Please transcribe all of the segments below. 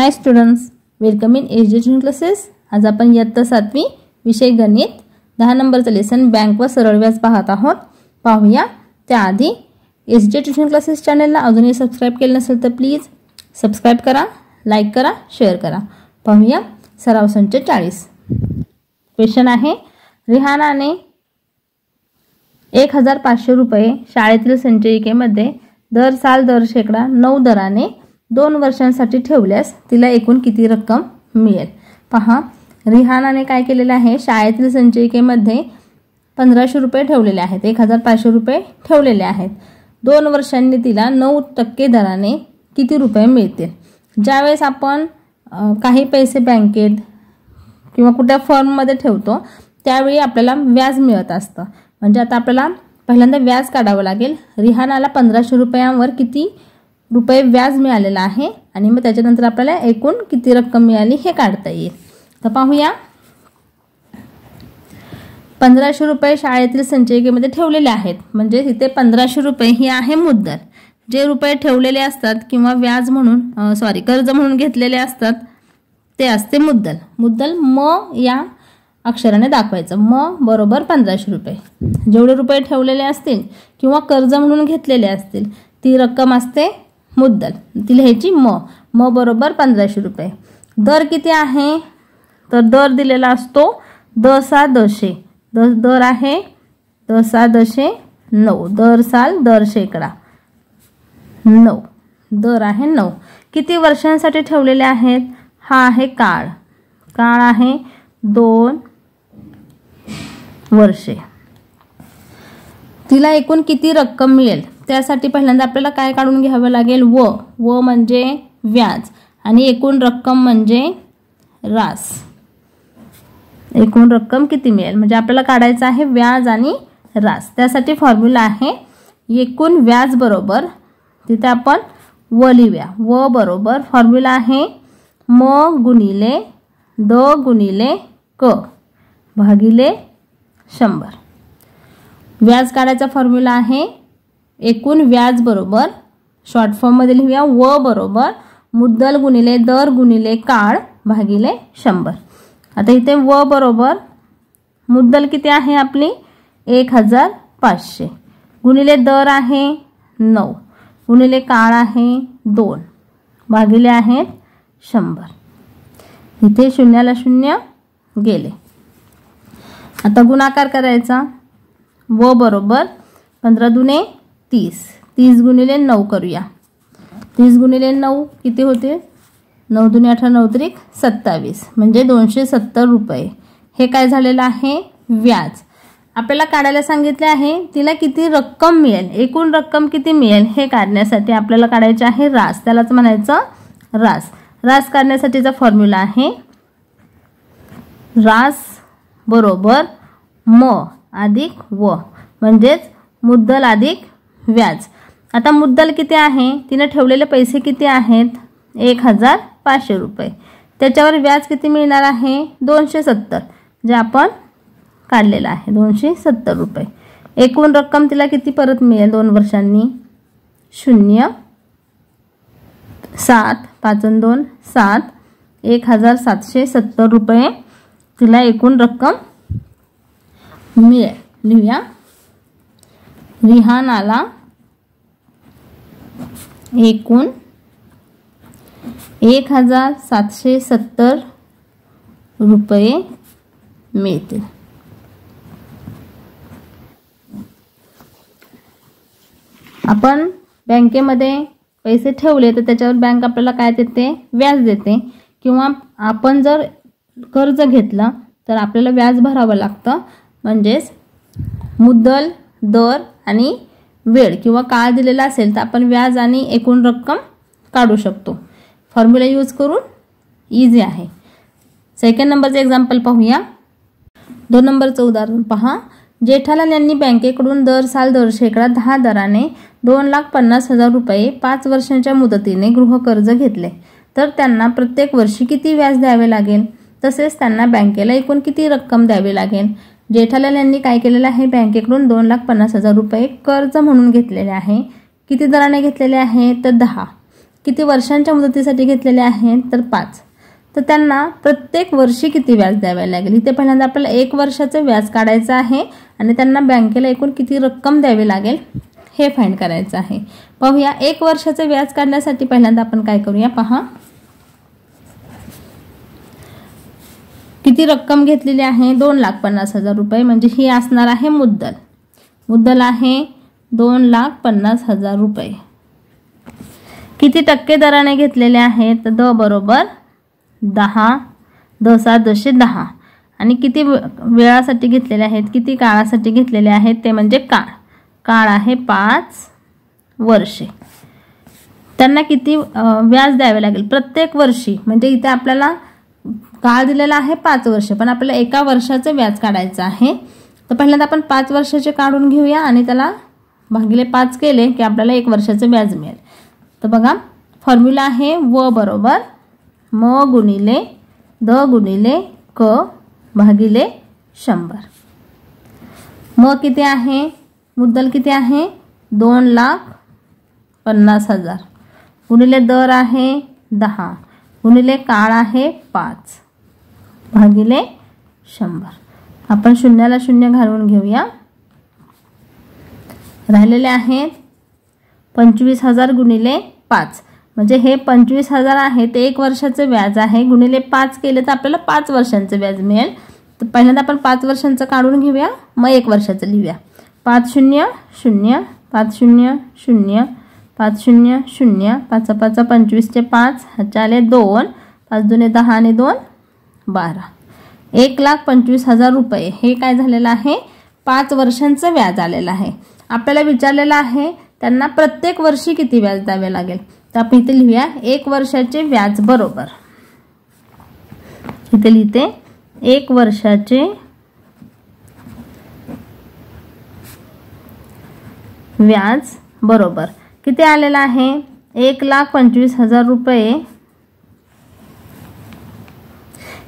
High students, welcome in education classes. आज आपण इयत्ता 7वी विषय गणित 10 नंबरचं लेसन बँक व सरळ व्याज पाहत आहोत। पाहूया त्याआधी एज्युकेशन क्लासेस चॅनलला अजूनही सबस्क्राइब केले नसेल तर प्लीज सबस्क्राइब करा, लाईक करा, शेअर करा। पाहूया सराव संच 40। क्वेश्चन आहे, रिहानाने 1500 रुपये शाळेतील संचयिकेमध्ये दर साल दर शेकडा 9 दराने 2 वर्षांसाठी ठेवल्यास तिला एकूण किती रक्कम मिळेल। पहा, रिहानाने काय केलेले आहे, शाळेतील संचयिकेमध्ये 1500 रुपये ठेवलेले आहेत, 1500 रुपये ठेवलेले आहेत। 2 वर्षांनी तिला 9% दराने किती रुपये मिळतील। ज्यावेळेस आपण काही पैसे बँकेत किंवा कुठल्या फर्ममध्ये ठेवतो त्यावेळी आपल्याला व्याज मिळत असतं। म्हणजे आता आपल्याला पहिल्यांदा व्याज काढावं लागेल। रिहानाला 1500 रुपयांवर किती रुपये व्याज मिळालेला आहे आणि मग त्याच्यानंतर आपल्याला एकूण किती रक्कम मिळाली हे काढता येईल। तर पाहूया, 1500 रुपये शाळेतील संचयिकेमध्ये ठेवलेले आहेत, म्हणजे इथे 1500 रुपये ही आहे मुद्दल। जे रुपये ठेवलेले असतात किंवा व्याज म्हणून कर्ज म्हणून घेतलेले असतात ते असते मुद्दल। मुद्दल म या अक्षराने दाखवायचं, म बरोबर 1500 रुपये। जेवढे रुपये ठेवलेले असतील किंवा कर्ज म्हणून घेतलेले असतील ती रक्कम असते मुद्दल, ती लिहायची म बरोबर 1500 रुपये। दर किती आहे, तर दर दिलेला असतो दसा दशे, दर आहे दसा दशे 9, दर साल दर शेकडा 9, दर आहे 9। किती वर्षांसाठी ठेवलेले आहेत, हा आहे काळ, काळ आहे 2 वर्षे। तिला एकूण किती रक्कम मिळेल त्यासाठी पहिल्यांदा आपल्याला काय काढून घ्यावं लागेल, व म्हणजे व्याज आणि एकूण रक्कम म्हणजे रास। एकूण रक्कम किती मिळेल म्हणजे आपल्याला काढायचं आहे व्याज आणि रास। त्यासाठी फॉर्म्युला आहे एकूण व्याज बरोबर, तिथे आपण व लिहूया, व बरोबर फॉर्म्युला आहे म गुणिले द गुणिले क भागिले 100। व्याज काढायचा फॉर्म्युला आहे एकूण व्याज बरोबर, शॉर्ट फॉर्म मध्ये लिहूया, व बरोबर मुद्दल गुणिले दर गुणिले काळ भागिले 100। आता इथे व बरोबर मुद्दल किती आहे आपली 1500 गुणिले दर आहे 9 गुणिले काळ आहे 2 भागिले आहेत 100। इथे शून्याला शून्य गेले। आता गुणाकार करायचा, व बरोबर 15 दुने 30, 30 गुणिले 9 करूया, 30 गुणिले 9 किती होते, 9 दुने 18, 9 त्रिक 27 म्हणजे 270 रुपये। हे काय झालेलं आहे व्याज। आपल्याला काढायला सांगितले आहे तिला किती रक्कम मिळेल, एकूण रक्कम किती मिळेल हे काढण्यासाठी आपल्याला काढायचे आहे रास, त्यालाच म्हणायचं रास। रास काढण्यासाठीचा फॉर्म्युला आहे रास बरोबर म अधिक व म्हणजेच मुद्दल अधिक व्याज। आता मुद्दल किती आहे, तिने ठेवलेले पैसे किती आहेत 1500 रुपये, त्याच्यावर व्याज किती मिळणार आहे 270, जे आपण काढलेलं आहे 270 रुपये। एकूण रक्कम तिला किती परत मिळेल 2 वर्षांनी, 0 7 5 2 7, 1770 रुपये तिला एकूण रक्कम मिळेल। लिहूया, रिहानाला एकूण 1770 रुपये मिळतील। आपण बँकेमध्ये पैसे ठेवले तर त्याच्यावर बँक आपल्याला काय देते, व्याज देते, किंवा आपण जर कर्ज घेतलं तर आपल्याला व्याज भरावं लागतं। म्हणजेच मुद्दल दर आणि वेळ किंवा काळ दिलेला असेल तर आपण व्याज आणि एकूण रक्कम काढू शकतो। फॉर्म्युला यूज करून इझी आहे। सेकंड नंबरचं एक्झाम्पल पाहूया। 2 नंबरचं उदाहरण पहा, जेठालाल यांनी बँकेकडून दर साल दर शेकडा 10 दराने 2,50,000 रुपये 5 वर्षांच्या मुदतीने गृहकर्ज घेतले, तर त्यांना प्रत्येक वर्षी किती व्याज द्यावे लागेल, तसेच त्यांना बँकेला एकूण किती रक्कम द्यावी लागेल। जेठालाल यांनी काय केलेलं आहे, बँकेकडून 2,50,000 रुपये कर्ज म्हणून घेतलेले आहे। किती दराने घेतलेले आहे तर 10, किती वर्षांच्या मुदतीसाठी घेतलेले आहेत तर 5. तर त्यांना प्रत्येक वर्षी किती व्याज द्यावे लागेल. इथे पहिल्यांदा आपल्याला 1 वर्षाचं व्याज काढायचं आहे आणि त्यांना बँकेला एकूण किती रक्कम द्यावी लागेल हे फाइंड करायचं आहे. पाहूया 1 वर्षाचं व्याज काढण्यासाठी पहिल्यांदा आपण काय करूया. पहा किती रक्कम घेतलेली आहे 2,50,000 रुपये, म्हणजे ही असणार आहे मुद्दल. मुद्दल आहे 2,50,000 रुपये. किती टक्के दराने घेतलेले आहेत द बरोबर 10, 10 आणि किती वेळासाठी घेतलेले आहेत, किती काळासाठी घेतलेले आहेत ते म्हणजे काळ आहे 5 वर्षे. त्यांना किती व्याज द्यावे लागेल प्रत्येक वर्षी, म्हणजे इथे आपल्याला काळ दिलेला आहे 5 वर्ष, पण आपल्याला 1 वर्षाचं व्याज काढायचं आहे. तर पहिल्यांदा आपण 5 वर्षाचे काढून घेऊया आणि त्याला भागिले 5 केले की आपल्याला 1 वर्षाचं व्याज मिळेल. तर बघा फॉर्म्युला आहे व बरोबर म गुणिले द गुणिले क भागिले 100. म किती आहे, मुद्दल किती आहे 2,50,000 गुणिले दर आहे 10 गुणिले काळ आहे 5 भागिले 100. आपण शून्याला शून्य घालून घेऊया. राहिलेले आहेत 25,000 गुणिले 5, म्हणजे हे 25,000 आहे ते 1 वर्षाचं व्याज आहे. गुणिले 5 केले तर आपल्याला 5 वर्षांचं व्याज मिळेल. तर पहिल्यांदा आपण 5 वर्षांचं काढून घेऊया, मग 1 वर्षाचं लिहूया. 5 0 0 5 0 0 5 0 0 5 5 25 चे 5 ह्याच्याले 2 5 2 10 आणि 2 12. 1,25,000 रुपये हे काय झालेलं आहे 5 वर्षांचं व्याज आलेलं आहे. आपल्याला विचारलेलं आहे त्यांना प्रत्येक वर्षी किती व्याज द्यावे लागेल. तर आपण इथे लिहूया 1 वर्षाचे व्याज बरोबर, इथे लिहिते 1 वर्षाचे व्याज बरोबर किती आलेलं आहे 1,25,000 रुपये.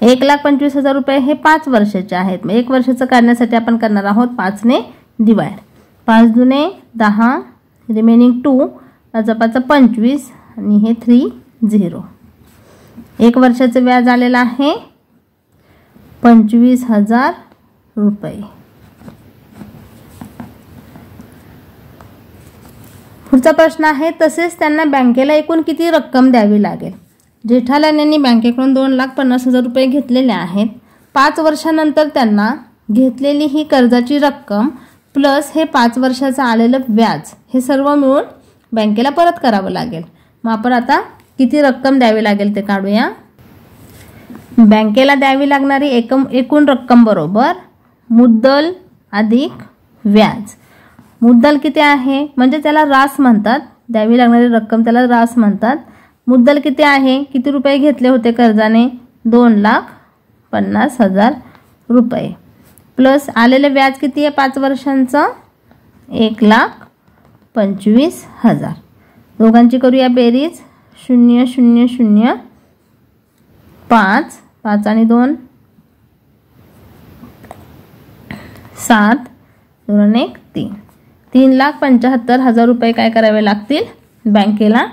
1,25,000 रुपये हे 5 वर्षाचे आहेत. 1 वर्षाचं काढण्यासाठी आपण करणार आहोत 5 ने डिवाइड. 5 दुने 10 रिमेनिंग 2 5 5 25 आणि हे 3 0. 1 वर्षाचं व्याज आलेलं आहे 25,000 रुपये. पुढचा प्रश्न आहे तसेच त्यांना बँकेला एकूण किती रक्कम द्यावी लागेल. जेठालाल यांनी बँकेकडून 2,50,000 रुपये घेतलेले आहेत. 5 वर्षानंतर त्यांना घेतलेली ही कर्जाची रक्कम प्लस हे 5 वर्षाचं आलेलं व्याज हे सर्व मिळून बँकेला परत करावं लागेल. मग आपण आता किती रक्कम द्यावी लागेल ते काढूया. बँकेला द्यावी लागणारी एकूण रक्कम बरोबर मुद्दल अधिक व्याज. मुद्दल किती आहे म्हणजे त्याला रास म्हणतात, द्यावी लागणारी रक्कम त्याला रास म्हणतात. मुद्दल किती आहे, किती रुपये घेतले होते कर्जाने 2,50,000 रुपये प्लस आलेले व्याज किती आहे 5 वर्षांचं 1,25,000. दोघांची करूया बेरीज 0 0 0 5 5 आणि 2 7 2 1 3 3,75,000 रुपये काय करावे लागतील बँकेला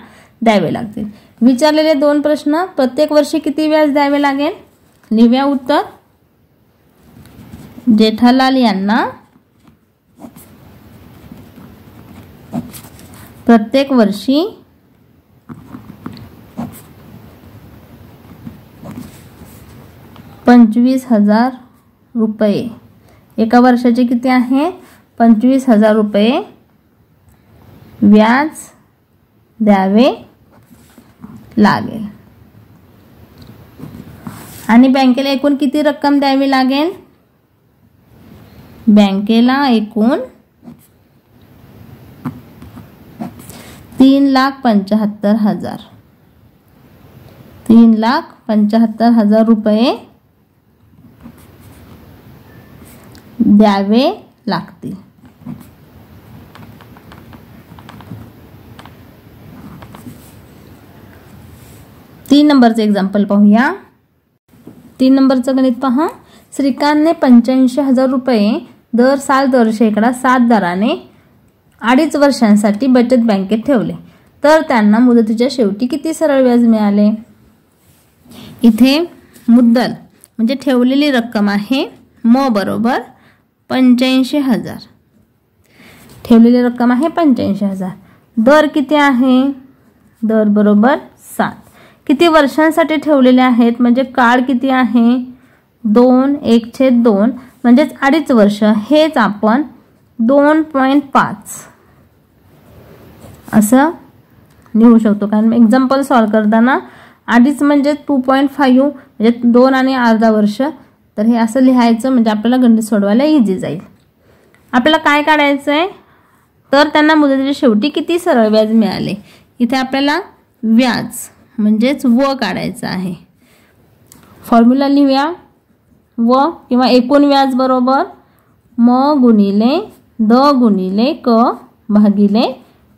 द्यावे लागतील. विचारलेले 2 प्रश्न प्रत्येक वर्षी किती व्याज द्यावे लागेल. लिहूया उत्तर. जेठालाल यांना प्रत्येक वर्षी 25,000 रुपये. 1 वर्षाचे किती आहे 25,000 रुपये व्याज द्यावे लागेल. आणि बँकेला एकूण किती रक्कम द्यावी लागेल. बँकेला एकूण 3,75,000 3,75,000 रुपये द्यावे लागतील. तीन नंबरचं एक्झाम्पल पाहूया. 3 नंबरचं गणित पहा. श्रीकांतने 85,000 रुपये दर साल दर शेकडा 7 दराने 2.5 वर्षांसाठी बचत बँकेत ठेवले. तर त्यांना मुदतीच्या शेवटी किती सरळ व्याज मिळाले? इथे मुद्दल म्हणजे ठेवलेली रक्कम आहे म बरोबर 85,000. ठेवलेली रक्कम आहे 85,000. दर किती आहे? दर बरोबर 7. किती वर्षांसाठी ठेवलेले आहेत म्हणजे काळ किती आहे? 2 1/2 म्हणजेच 2.5 वर्ष. हेच आपण 2.5 असं लिहू शकतो, कारण एक्झाम्पल सॉल्व करताना 2.5 म्हणजे 2.5 म्हणजे 2 आणि अर्धा वर्ष. तर हे असं लिहायचं म्हणजे आपल्याला गणित सोडवायला इझी जाईल. आपल्याला काय काढायचं आहे? तर त्यांना मुदतीच्या शेवटी किती सरळ व्याज मिळाले. इथे आपल्याला व्याज म्हणजेच व काढायचं आहे. फॉर्म्युला लिहूया. व किंवा एकूण व्याज बरोबर म गुणिले द गुणिले क भागिले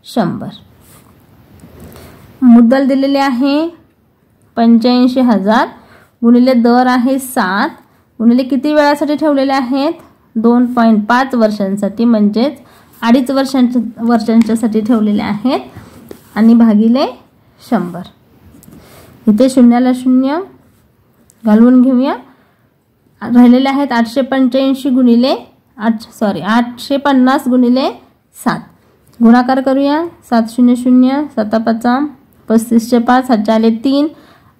100. मुद्दल दिलेले आहे 85,000 गुणिले दर आहे 7 गुणिले किती वेळासाठी ठेवलेले आहेत? 2.5 वर्षांसाठी म्हणजेच 2.5 वर्षांच्यासाठी ठेवलेले आहेत आणि भागिले 100. इथे शून्याला शून्य घालवून घेऊया. राहिलेले आहेत 885 गुणिले 850 गुणिले 7. गुणाकार करूया. 7 0 0 7 5 35 5 हातच्या आले 3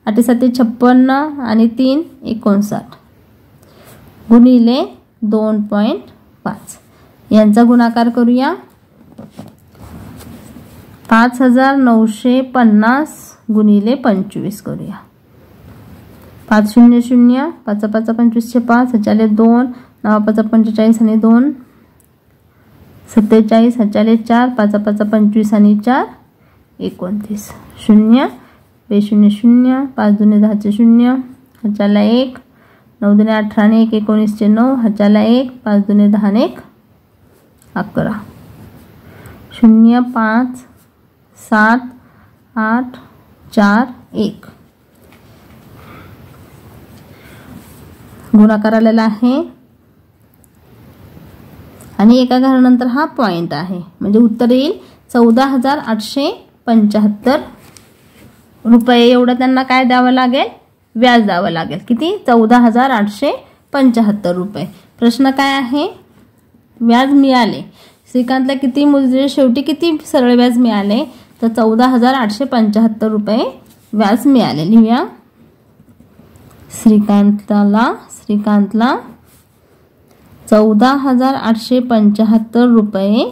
8 7 56 आणि 3 59 गुणिले 2.5 यांचा गुणाकार करूया. 5,950 गुणिले 25 करूया. 5 0 0 5 5 25 5 हातच्या 2 9 5 45 आणि 2 47 हातच्या 4 5 5 25 आणि 4 29 0 2 0 0 5 2 10 0 हातच्या 1 9 2 18 आणि 1 19 9 हातच्या 1 5 2 10 आणि 1 11 0 5 7 8 4 1 गुणाकार आलेला आहे आणि एका घरानंतर हा पॉइंट आहे म्हणजे उत्तर येईल 14,875 रुपये. एवढं त्यांना काय द्यावं लागेल? व्याज द्यावं लागेल. किती? 14,875 रुपये. प्रश्न काय आहे? व्याज मिळाले. श्रीकांतला किती मुदतीच्या शेवटी किती सरळ व्याज मिळाले? तर 14,875 रुपये व्याज मिळाले. लिहूया. श्रीकांतला 14,875 रुपये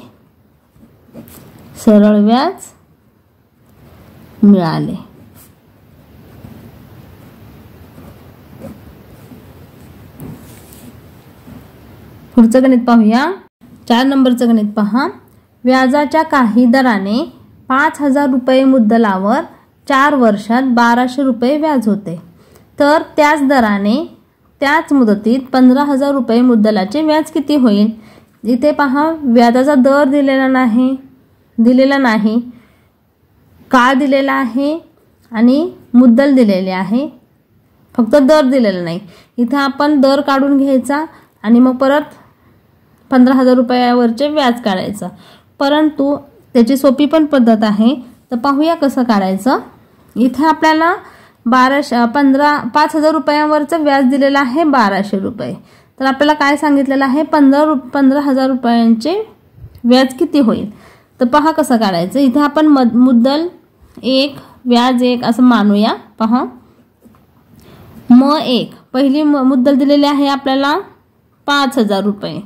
सरळ व्याज मिळाले. पुढचं गणित पाहूया. 4 नंबरचं गणित पहा. व्याजाच्या काही दराने 5,000 रुपये मुद्दलावर 4 वर्षात 1,200 रुपये व्याज होते. तर त्याच दराने त्याच मुदतीत 15,000 रुपये मुद्दलाचे व्याज किती होईल? इथे पहा व्याजाचा दर दिलेला नाही, काळ दिलेला आहे आणि मुद्दल दिलेले आहे, फक्त दर दिलेला नाही. इथे आपण दर काढून घ्यायचा आणि मग परत 15,000 रुपयावरचे व्याज काढायचं. परंतु त्याची सोपी पण पद्धत आहे. तर पाहूया कसं काढायचं. इथे आपल्याला 5,000 रुपयांवरचं व्याज दिलेलं आहे 1,200 रुपये. तर आपल्याला काय सांगितलेलं आहे? 15,000 रुपयांचे व्याज किती होईल? तर पहा कसं काढायचं. इथे आपण मुद्दल 1 व्याज 1 असं मानूया. पहा म1 पहिली मुद्दल दिलेली आहे आपल्याला 5,000 रुपये.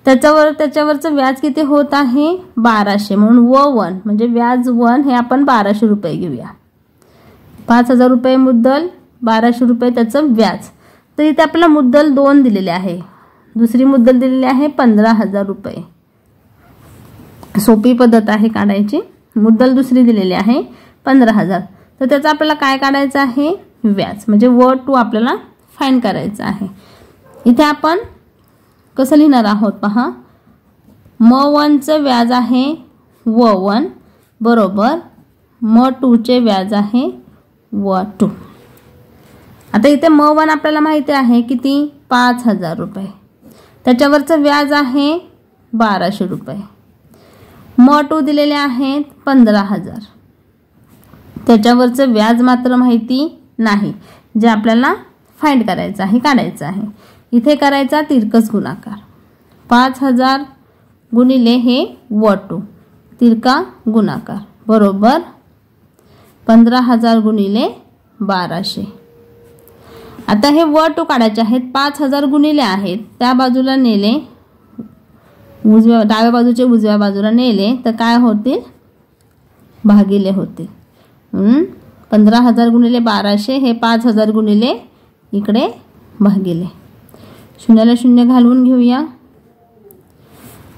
त्याच्यावरचं व्याज किती होत आहे? 1,200. म्हणून व1 म्हणजे व्याज 1 हे आपण 1,200 रुपये घेऊया. 5,000 रुपये मुद्दल, 1,200 रुपये त्याचं व्याज. तर इथे आपल्याला मुद्दल 2 दिलेले आहे. दुसरी मुद्दल दिलेली आहे 15,000 रुपये. सोपी पद्धत आहे काढायची. मुद्दल दुसरी दिलेली आहे 15,000. तर त्याचं आपल्याला काय काढायचं आहे? व्याज म्हणजे व2 आपल्याला फाइंड करायचं आहे. इथे आपण कसं लिहिणार आहोत पहा. म1चं व्याज आहे व1 बरोबर म2चे व्याज आहे व2. आता इथे म1 आपल्याला माहिती आहे किती? 5,000 रुपये. त्याच्यावरचं व्याज आहे 1,200 रुपये. म2 दिलेले आहेत 15,000. त्याच्यावरचं व्याज मात्र माहिती नाही, जे आपल्याला फाइंड करायचं आहे, काढायचं आहे. इथे करायचा तिरकस गुणाकार. 5,000 गुणिले हे W2 तिरका गुणाकार बरोबर 15,000 गुणिले 1200. आता हे W2 काढायचे आहेत. 5,000 गुणिले आहेत, त्या बाजूला नेले, डाव्या बाजूचे उजव्या बाजूला नेले तर काय होतील, भागिले होतील. 15,000 गुणिले 1200 हे 5,000 गुणिले इकडे भागिले. शून्याला शून्य घालवून घेऊया.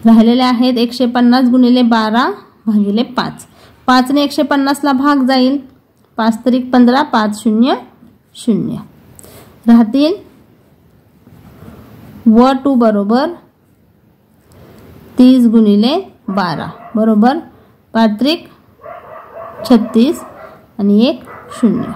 राहिलेले आहेत 150 गुणिले 12 भागिले 5. 5 ने 150ला भाग जाईल. 5 त्रिक 15, 5 शून्य 0. राहतील W2 बरोबर 30 गुणिले 12 बरोबर 5 त्रिक 36 आणि 1 0.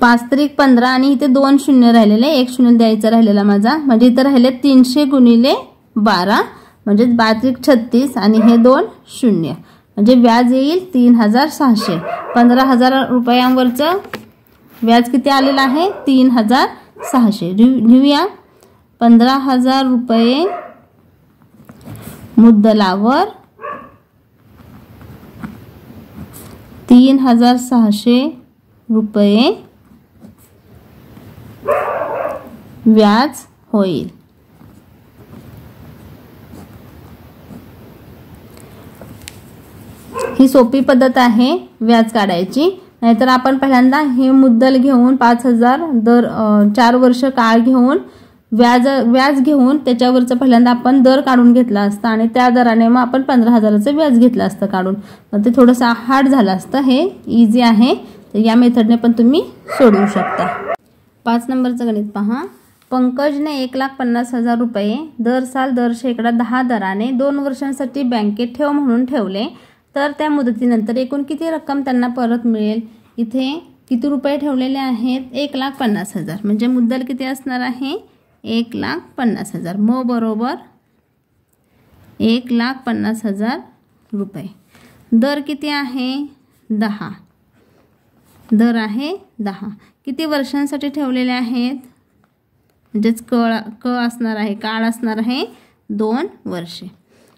पाच त्रिक 15 आणि इथे 2 शून्य राहिलेले, 1 शून्य द्यायचा राहिलेला माझा, म्हणजे इथे राहिले 300 गुणिले 12 म्हणजे 5 त्रिक 36 आणि हे 2 शून्य म्हणजे व्याज येईल 3,600. 15,000 रुपयांवरचं व्याज किती आलेलं आहे, 3,600. लिहूया 15,000 रुपये मुद्दलावर 3,600 रुपये व्याज होईल. ही सोपी पद्धत आहे व्याज काढायची. नाहीतर आपण पहिल्यांदा हे मुद्दल घेऊन 5,000 दर 4 वर्ष काळ घेऊन व्याज घेऊन त्याच्यावरचं पहिल्यांदा आपण दर काढून घेतला असता आणि त्या दराने मग आपण 15,000चं व्याज घेतलं असतं काढून. मग ते थोडंसं हार्ड झालं असतं. हे इझी आहे, तर या मेथडने पण तुम्ही सोडवू शकता. 5 नंबरचं गणित पहा. पंकजने 1,50,000 रुपये दर साल दर शेकडा 10 दराने 2 वर्षांसाठी बँकेत ठेव म्हणून ठेवले, तर त्या मुदतीनंतर एकूण किती रक्कम त्यांना परत मिळेल. इथे किती रुपये ठेवलेले आहेत, 1,50,000 म्हणजे मुद्दल किती असणार आहे, 1,50,000. म बरोबर 1,50,000 रुपये. दर किती आहे, 10. दर आहे 10. किती वर्षांसाठी ठेवलेले आहेत, म्हणजेच क असणार आहे, काळ असणार आहे 2 वर्षे.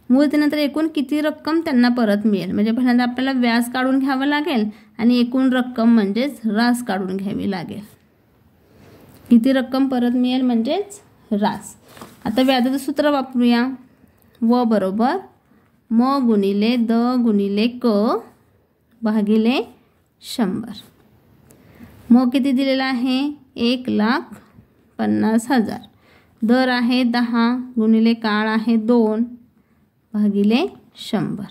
मुदतीनंतर एकूण किती रक्कम त्यांना परत मिळेल, म्हणजे पहिल्यांदा आपल्याला व्याज काढून घ्यावं लागेल आणि एकूण रक्कम म्हणजेच रास काढून घ्यावी लागेल. किती रक्कम परत मिळेल म्हणजेच रास. आता व्याजाचं सूत्र वापरूया. व बरोबर म गुणिले द गुणिले क भागिले 100. म किती दिलेला आहे, 1,50,000. दर आहे 10 गुणिले काळ आहे 2 भागिले 100.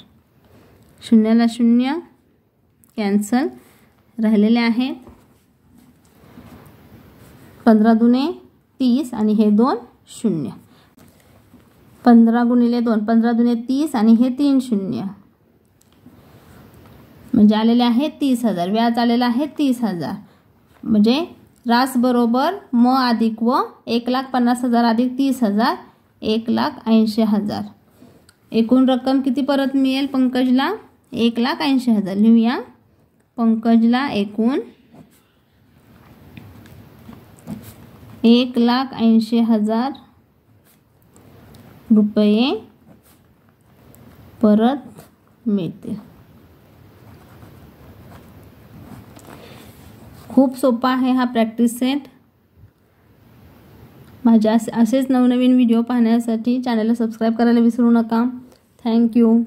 शून्याला शून्य कॅन्सल. राहिलेले आहेत 15 दुने 30 आणि हे 2 शून्य. 15 गुणिले 2 15 दुने 30 आणि हे 3 शून्य म्हणजे आलेले आहे 30,000. व्याज आलेलं आहे 30,000. म्हणजे रास बरोबर म अधिक व 1,50,000 अधिक 30,000 1,80,000. एकूण रक्कम किती परत मिळेल पंकजला, 1,80,000. लिहूया पंकजला एकूण 1,80,000 रुपये परत मिळतील. खूप सोपा आहे हा प्रॅक्टिस सेट. माझ्या असेच नवनवीन व्हिडिओ पाहण्यासाठी चॅनलला सबस्क्राईब करायला विसरू नका. थँक्यू.